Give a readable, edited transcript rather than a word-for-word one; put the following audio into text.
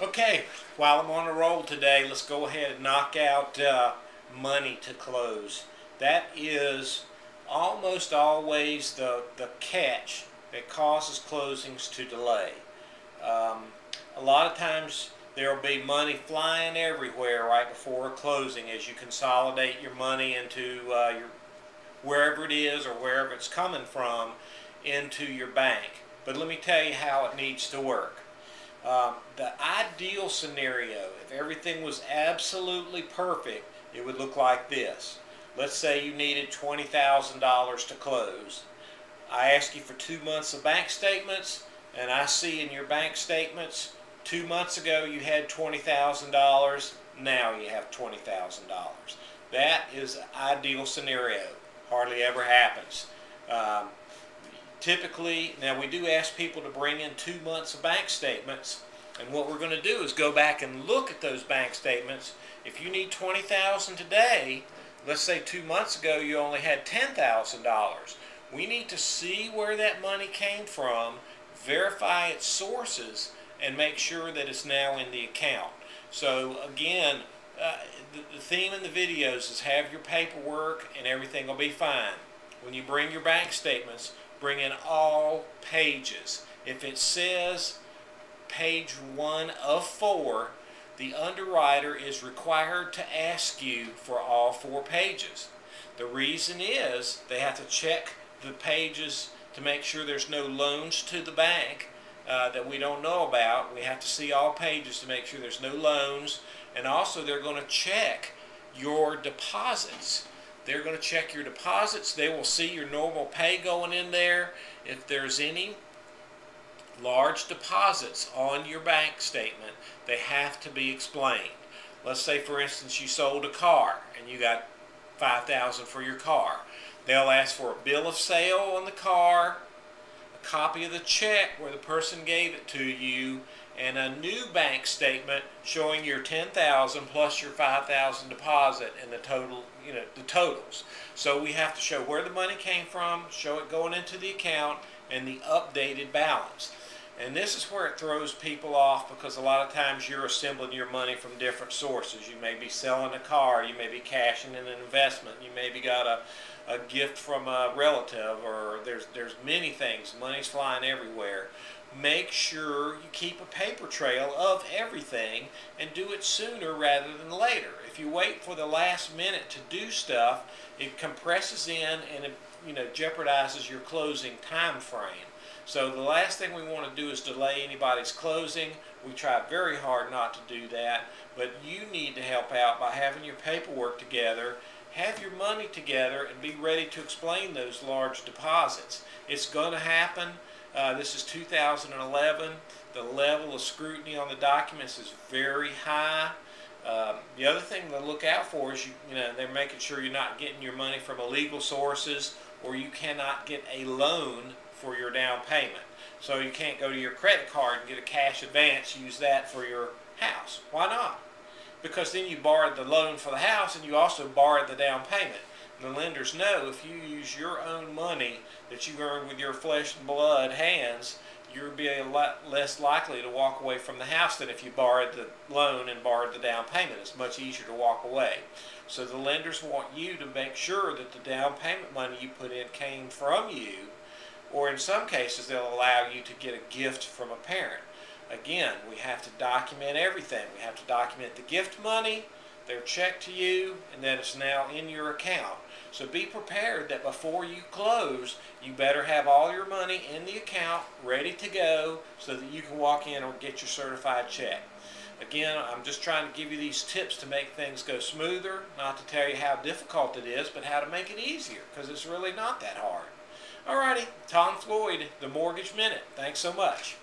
Okay, while I'm on a roll today, let's go ahead and knock out money to close. That is almost always the catch that causes closings to delay. Um, a lot of times there will be money flying everywhere right before a closing as you consolidate your money into your wherever it is or wherever it's coming from into your bank. But let me tell you how it needs to work. The ideal scenario, if everything was absolutely perfect, it would look like this. Let's say you needed $20,000 to close. I ask you for 2 months of bank statements, and I see in your bank statements 2 months ago you had $20,000, now you have $20,000. That is an ideal scenario. Hardly ever happens. Typically, now we do ask people to bring in 2 months of bank statements, and what we're going to do is go back and look at those bank statements. If you need $20,000 today, let's say 2 months ago you only had $10,000. We need to see where that money came from, verify its sources, and make sure that it's now in the account. So again, the theme in the videos is have your paperwork and everything will be fine. When you bring your bank statements, bring in all pages. If it says page 1 of 4, the underwriter is required to ask you for all 4 pages. The reason is they have to check the pages to make sure there's no loans to the bank that we don't know about. We have to see all pages to make sure there's no loans, and also they're going to check your deposits. They're going to check your deposits. They will see your normal pay going in there. If there's any large deposits on your bank statement, they have to be explained. Let's say, for instance, you sold a car and you got $5,000 for your car. They'll ask for a bill of sale on the car, a copy of the check where the person gave it to you, and a new bank statement showing your $10,000 plus your $5,000 deposit and the total, the totals. So we have to show where the money came from, show it going into the account, and the updated balance. And this is where it throws people off, because a lot of times you're assembling your money from different sources. You may be selling a car, you may be cashing in an investment, you maybe got a gift from a relative, or there's many things. Money's flying everywhere. Make sure you keep a paper trail of everything and do it sooner rather than later. If you wait for the last minute to do stuff, it compresses in and it jeopardizes your closing time frame. So the last thing we want to do is delay anybody's closing. We try very hard not to do that, but you need to help out by having your paperwork together, have your money together, and be ready to explain those large deposits. It's going to happen. This is 2011. The level of scrutiny on the documents is very high. The other thing to look out for is they're making sure you're not getting your money from illegal sources, or you cannot get a loan for your down payment. So you can't go to your credit card and get a cash advance, use that for your house. Why not? Because then you borrowed the loan for the house and you also borrowed the down payment. And the lenders know if you use your own money that you earned with your flesh and blood hands, you'll be a lot less likely to walk away from the house than if you borrowed the loan and borrowed the down payment. It's much easier to walk away. So the lenders want you to make sure that the down payment money you put in came from you, or in some cases they'll allow you to get a gift from a parent. Again, we have to document everything. We have to document the gift money, their check to you, and that it's now in your account. So be prepared that before you close, you better have all your money in the account ready to go so that you can walk in or get your certified check. Again, I'm just trying to give you these tips to make things go smoother, not to tell you how difficult it is, but how to make it easier, because it's really not that hard. Alrighty, Tom Floyd, the Mortgage Minute. Thanks so much.